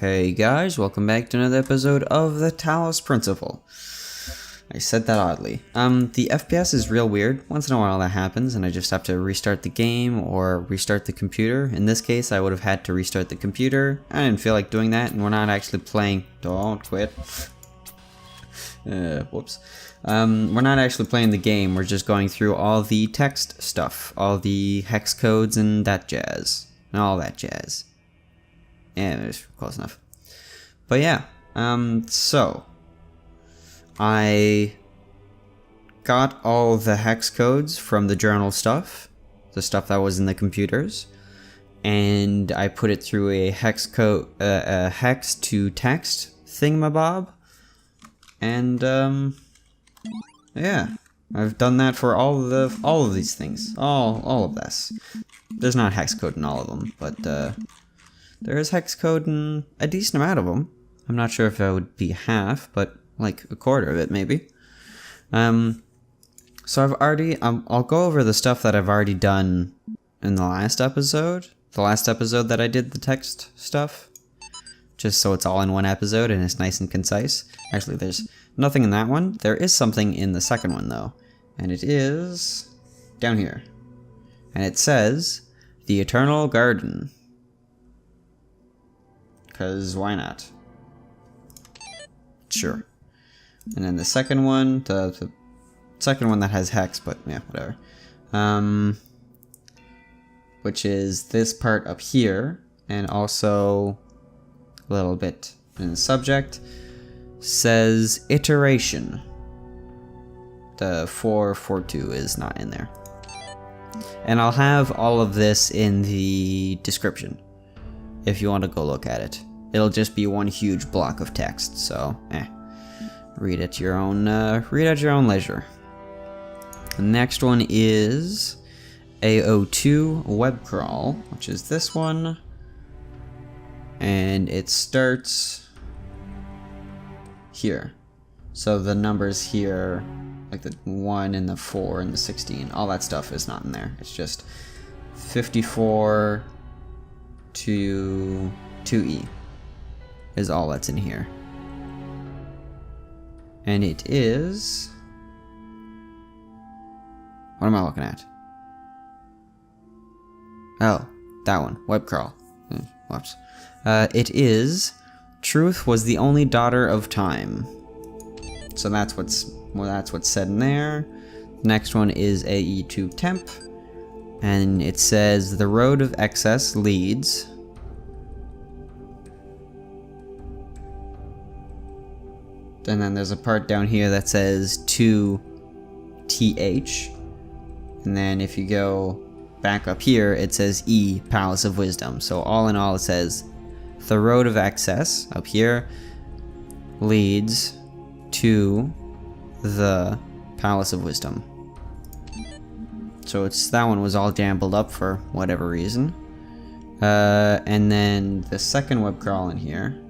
Hey guys, welcome back to another episode of the Talos Principle. I said that oddly. The FPS is real weird. Once in a while that happens and I just have to restart the game or restart the computer. In this case, I would have had to restart the computer. I didn't feel like doing that and we're not actually playing... Don't quit. Whoops. We're not actually playing the game, we're just going through all the text stuff. All the hex codes and that jazz. And all that jazz. Yeah, it's close enough. But yeah, so I got all the hex codes from the journal stuff, the stuff that was in the computers, and I put it through a hex code, a hex to text thingamabob, and yeah, I've done that for all of these things, all of this. There's not hex code in all of them, but there is hex code in a decent amount of them. I'm not sure if that would be half, but like a quarter of it maybe. So I've already, I'll go over the stuff that I've already done in the last episode. The last episode that I did the text stuff. Just so it's all in one episode and it's nice and concise. Actually, there's nothing in that one. There is something in the second one though. And it is down here. And it says, The Eternal Garden. Because why not? Sure. And then the second one, the second one that has hex, but yeah, whatever. Which is this part up here, and also a little bit in the subject, says iteration. The 442 is not in there. And I'll have all of this in the description, if you want to go look at it. It'll just be one huge block of text, so read at your own leisure. The next one is AO2 web crawl, which is this one, and it starts here. So the numbers here, like the 1 and the 4 and the 16, all that stuff is not in there. It's just 54 to 2E. Is all that's in here. And it is... What am I looking at? Oh, that one. Web crawl. Whoops. It is... Truth was the only daughter of time. So that's what's said in there. The next one is AE2 temp. And it says, the road of excess leads... And then there's a part down here that says to TH. And then if you go back up here, it says E, Palace of Wisdom. So all in all, it says the road of excess up here leads to the Palace of Wisdom. So that one was all jumbled up for whatever reason. And then the second web crawl in here.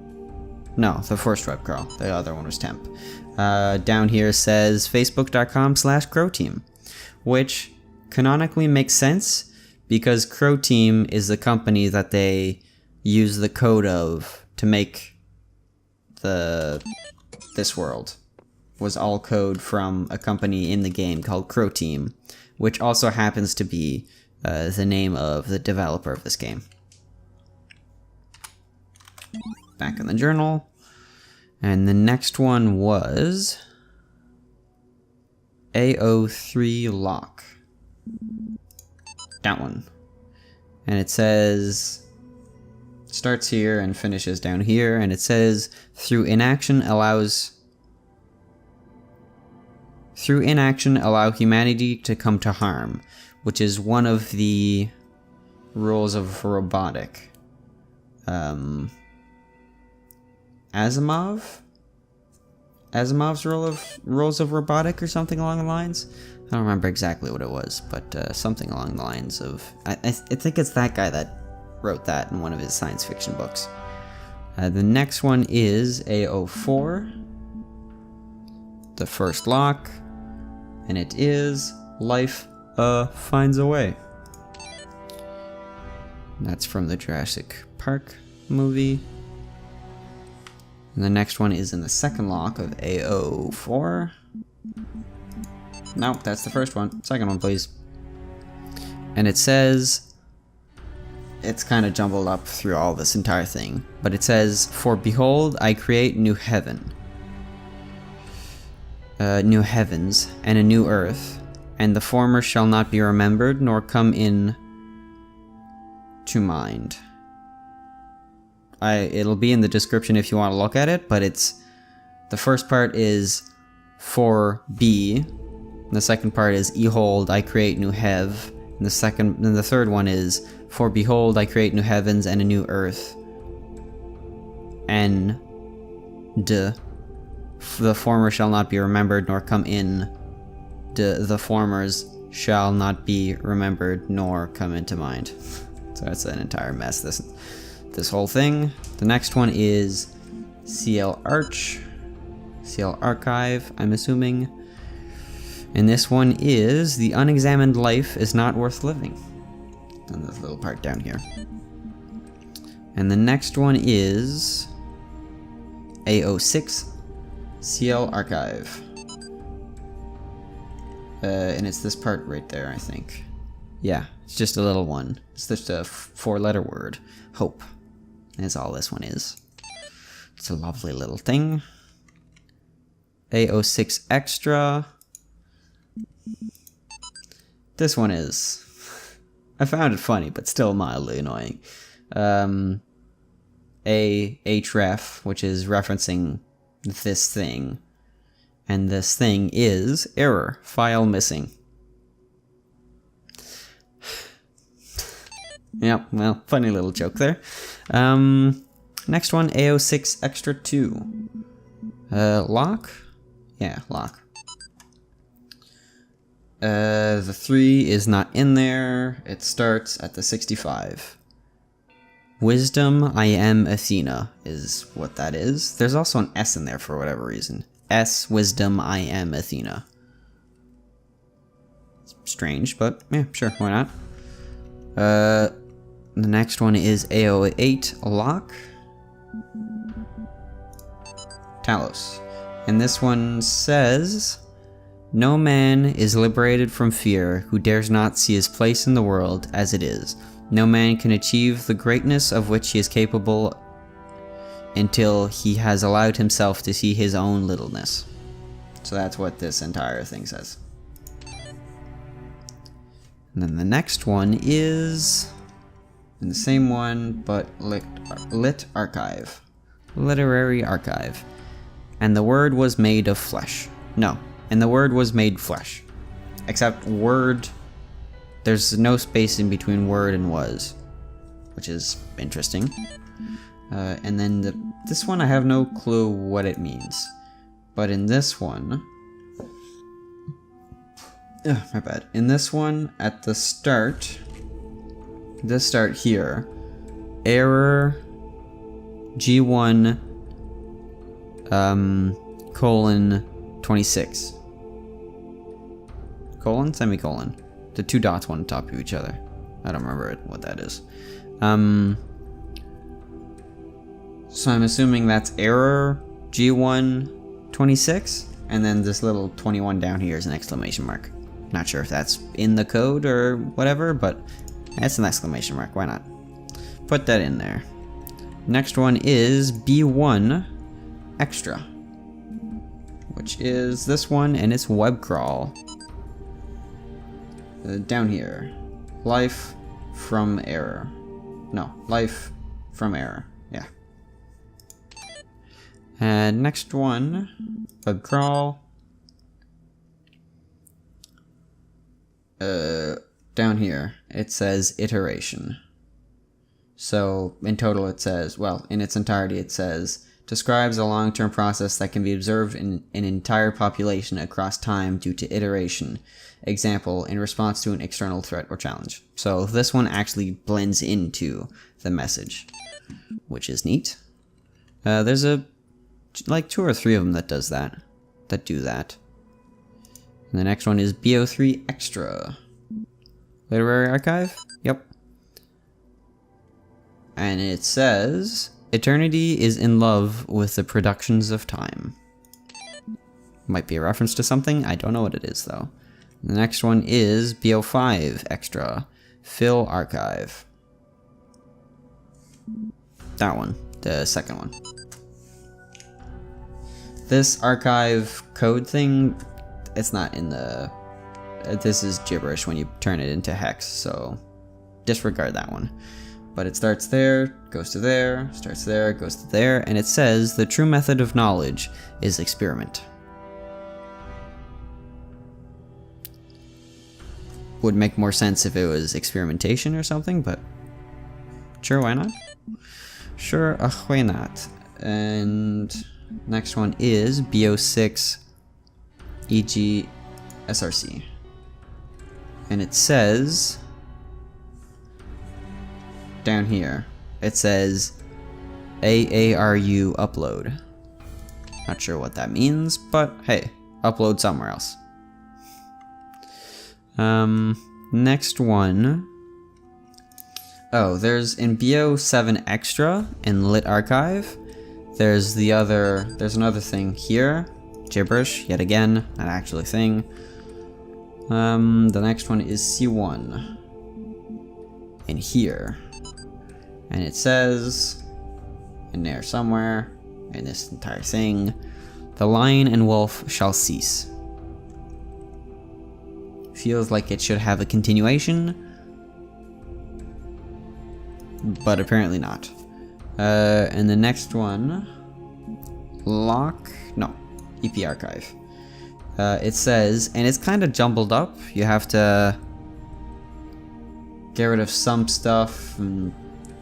No, the first web crawl. The other one was temp. Down here says facebook.com/Croteam, which canonically makes sense because Croteam is the company that they use the code of to make this world. Was all code from a company in the game called Croteam, which also happens to be the name of the developer of this game. Back in the journal. And the next one was AO3 lock. That one. And it says, starts here and finishes down here, and it says, through inaction allow humanity to come to harm, which is one of the rules of robotic. Asimov's rules of robotic or something along the lines. I don't remember exactly what it was, but something along the lines of... I think it's that guy that wrote that in one of his science fiction books. The next one is AO4, the first lock, and it is Life Finds a Way. That's from the Jurassic Park movie. And the next one is in the second lock of A04. Nope, that's the first one. Second one, please. And it says, it's kind of jumbled up through all this entire thing, but it says, "For behold, I create new heavens, and a new earth, and the former shall not be remembered, nor come in to mind." It'll be in the description if you want to look at it, but the first part is "for be," and the second part is "Behold, I create new hev," and the third one is "For behold, I create new heavens and a new earth, and the former shall not be remembered nor come in, the formers shall not be remembered nor come into mind." So that's an entire mess, this whole thing. The next one is CL Archive, I'm assuming. And this one is "The unexamined life is not worth living." And this little part down here. And the next one is A06 CL Archive. And it's this part right there, I think. Yeah, it's just a little one. It's just a 4-letter word. Hope. Is all this one is. It's a lovely little thing. A06 Extra. This one is... I found it funny, but still mildly annoying. Href, which is referencing this thing. And this thing is error, file missing. Yep, well, funny little joke there. Next one, A06 Extra 2. Lock? Yeah, lock. The 3 is not in there. It starts at the 65. Wisdom, I am Athena, is what that is. There's also an S in there for whatever reason. S, Wisdom, I am Athena. Strange, but yeah, sure, why not? The next one is A08 Lock. Talos. And this one says, "No man is liberated from fear who dares not see his place in the world as it is. No man can achieve the greatness of which he is capable until he has allowed himself to see his own littleness." So that's what this entire thing says. And then the next one is in the same one, but lit archive. Literary archive. And the word was made of flesh. No, and the word was made flesh. Except word, there's no space in between word and was, which is interesting. And then this one I have no clue what it means. But in this one, my bad. In this one, at the start, this start here, error G1 colon 26. Colon? Semicolon. The 2 dots one on top of each other. I don't remember what that is. So I'm assuming that's error G1 26, and then this little 21 down here is an exclamation mark. Not sure if that's in the code or whatever, but that's an exclamation mark. Why not? Put that in there. Next one is B1 Extra, which is this one, and it's web crawl. Down here. Life from error. No, life from error. Yeah. And next one, web crawl. Down here, it says iteration. So in total it says, well, in its entirety it says, describes a long-term process that can be observed in an entire population across time due to iteration. Example, in response to an external threat or challenge. So this one actually blends into the message, which is neat. There's like 2 or 3 of them that do that. And the next one is BO3 Extra. Literary archive? Yep. And it says, Eternity is in love with the productions of time. Might be a reference to something, I don't know what it is though. The next one is BO5 extra, fill archive. That one, the second one. This archive code thing, it's not in the... this is gibberish when you turn it into hex, so disregard that one. But it starts there, goes to there, starts there, goes to there, and it says the true method of knowledge is experiment. Would make more sense if it was experimentation or something, but sure, why not? Sure, why not? And next one is BO6 EG SRC. And it says, down here, it says AARU upload. Not sure what that means, but hey, upload somewhere else. Next one. Oh, there's in BO7 extra in lit archive. There's another thing here. Gibberish, yet again, not actually a thing. The next one is C1 in here. And it says, in there somewhere, in this entire thing, the lion and wolf shall cease. Feels like it should have a continuation, but apparently not. And the next one, EP archive. It says, and it's kind of jumbled up. You have to get rid of some stuff and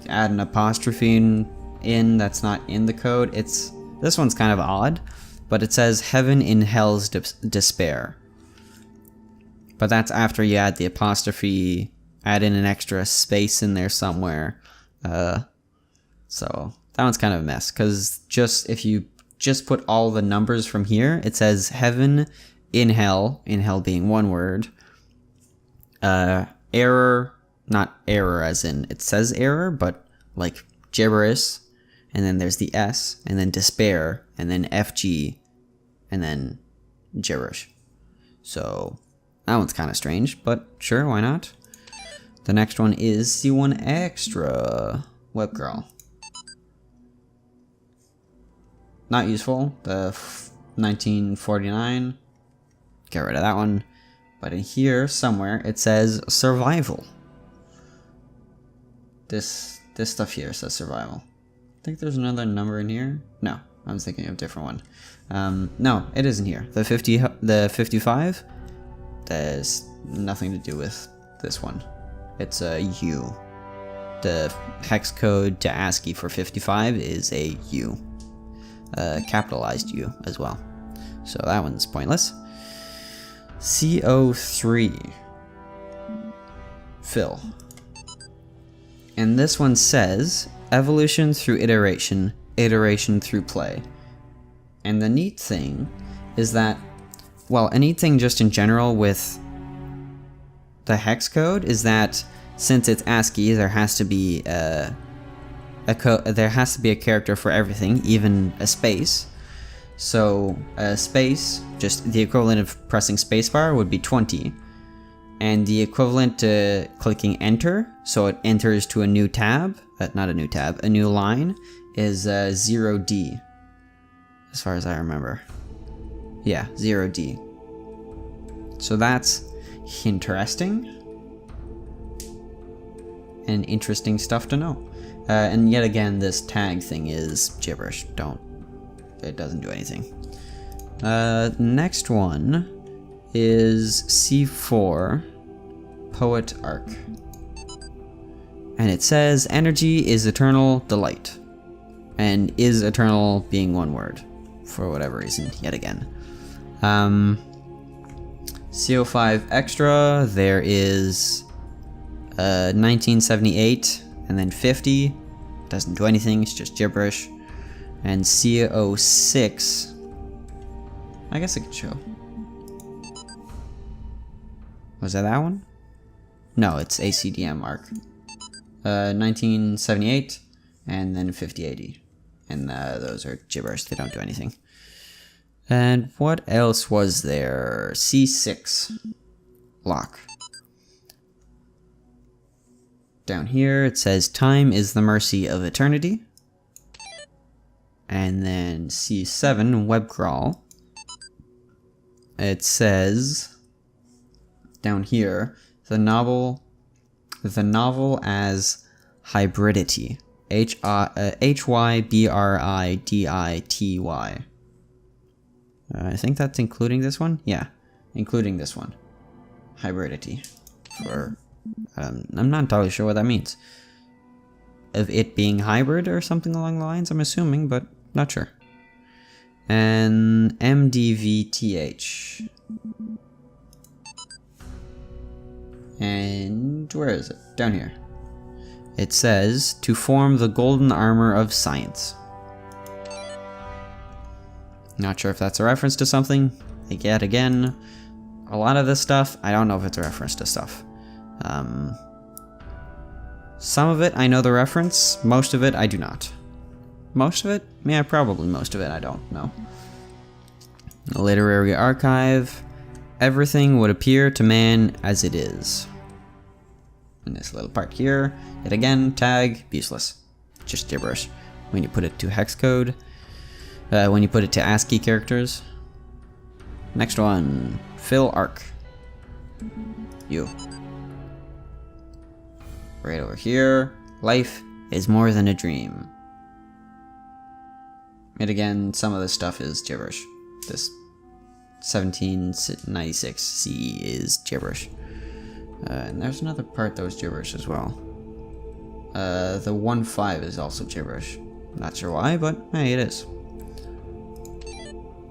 add an apostrophe in that's not in the code. This one's kind of odd, but it says heaven in hell's despair. But that's after you add the apostrophe, add in an extra space in there somewhere. So that one's kind of a mess, because if you just put all the numbers from here, it says heaven in hell being one word. Error, not error as in it says error, but like gibberish, and then there's the S, and then despair, and then FG, and then gibberish. So that one's kind of strange, but sure, why not? The next one is C1 extra, webgirl. Not useful. The 1949. Get rid of that one. But in here somewhere it says survival. This stuff here says survival. I think there's another number in here. No, I was thinking of a different one. No, it isn't here. The 55. There's nothing to do with this one. It's a U. The hex code to ASCII for 55 is a U. Capitalized U as well. So that one's pointless. CO3. Fill. And this one says evolution through iteration, iteration through play. And the neat thing is that, well, a neat thing just in general with the hex code is that since it's ASCII, there has to be a character for everything, even a space. So a space, just the equivalent of pressing spacebar, would be 20, and the equivalent to clicking enter, so it enters to a new tab, not a new tab, a new line, is 0D, as far as I remember. Yeah, 0D. So that's interesting. And interesting stuff to know. And yet again, this tag thing is gibberish. It doesn't do anything. Next one is C4 Poet Arc. And it says energy is eternal delight. And is eternal being one word. For whatever reason, yet again. CO5 extra, there is 1978 and then 50. Doesn't do anything, it's just gibberish. And CO6, I guess it could show. Was that one? No, it's ACDM arc. 1978 and then 5080. And those are gibberish, they don't do anything. And what else was there? C6. Lock. Down here it says time is the mercy of eternity. And then C7, web crawl. It says down here the novel as hybridity. HYBRIDITY. I think that's including this one? Yeah, including this one. Hybridity. I'm not entirely sure what that means. Of it being hybrid or something along the lines, I'm assuming, but not sure. And MDVTH. And where is it? Down here. It says, to form the golden armor of science. Not sure if that's a reference to something. Yet again, a lot of this stuff, I don't know if it's a reference to stuff. Some of it, I know the reference. Most of it, I do not. Most of it? Yeah, probably most of it, I don't know. The literary archive. Everything would appear to man as it is. And this little part here, yet again, tag, useless. Just gibberish. When you put it to hex code. When you put it to ASCII characters. Next one, fill arc. You. Right over here, life is more than a dream. And again, some of this stuff is gibberish. This 1796 CE is gibberish. And there's another part that was gibberish as well. The 1.5 is also gibberish. Not sure why, but hey, it is.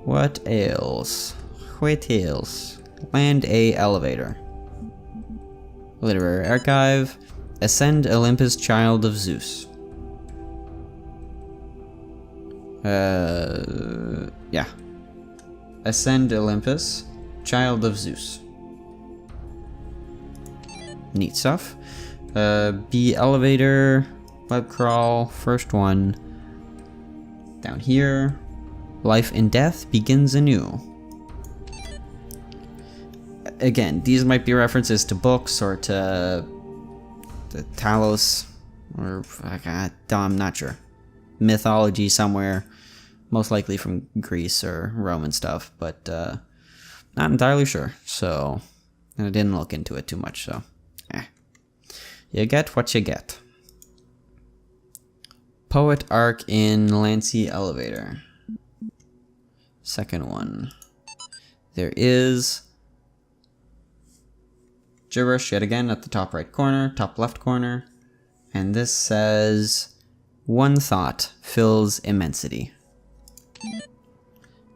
What else? What else? Land a elevator. Literary archive. Ascend Olympus, child of Zeus. Yeah. Ascend Olympus, child of Zeus. Neat stuff. B elevator, web crawl, first one. Down here, life and death begins anew. Again, these might be references to books or to the Talos, or I'm not sure. Mythology somewhere, most likely from Greece or Roman stuff, but not entirely sure. So I didn't look into it too much. So, you get what you get. Poet arc in Lancy elevator. Second one. There is gibberish yet again at the top right corner, top left corner, and this says, one thought fills immensity.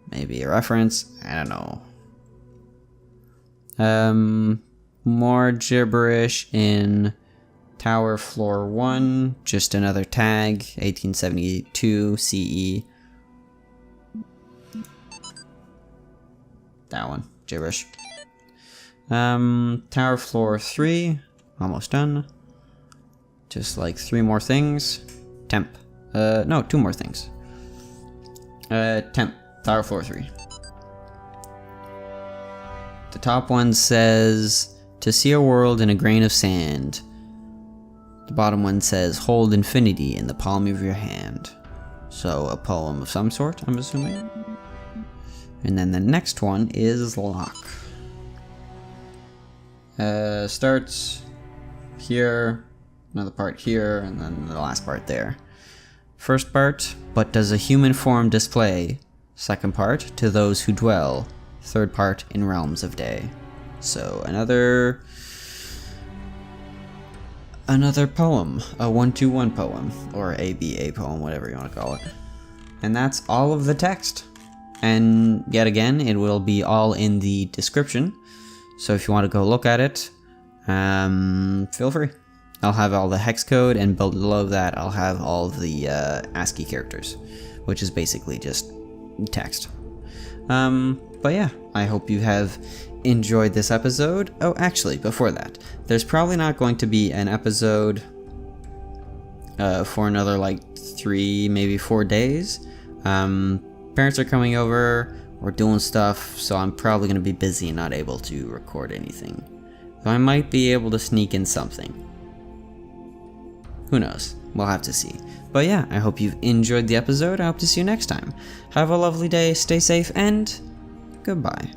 Maybe a reference, I don't know. More gibberish in Tower Floor 1, just another tag, 1872 CE. That one, gibberish. Tower Floor 3, almost done. Just like 3 more things. Temp. No, 2 more things. Temp. Tower Floor 3. The top one says, to see a world in a grain of sand. The bottom one says, hold infinity in the palm of your hand. So a poem of some sort, I'm assuming. And then the next one is lock. Starts here, another part here, and then the last part there. First part, but does a human form display? Second part, to those who dwell. Third part, in realms of day. So another poem, a 1-2-1 poem, or ABA poem, whatever you want to call it. And that's all of the text. And yet again, it will be all in the description. So if you want to go look at it, feel free. I'll have all the hex code, and below that I'll have all of the ASCII characters, which is basically just text. But yeah, I hope you have enjoyed this episode. Oh, actually, before that, there's probably not going to be an episode for another like 3, maybe 4 days. Parents are coming over, we're doing stuff, so I'm probably going to be busy and not able to record anything. So I might be able to sneak in something. Who knows? We'll have to see. But yeah, I hope you've enjoyed the episode. I hope to see you next time. Have a lovely day, stay safe, and goodbye.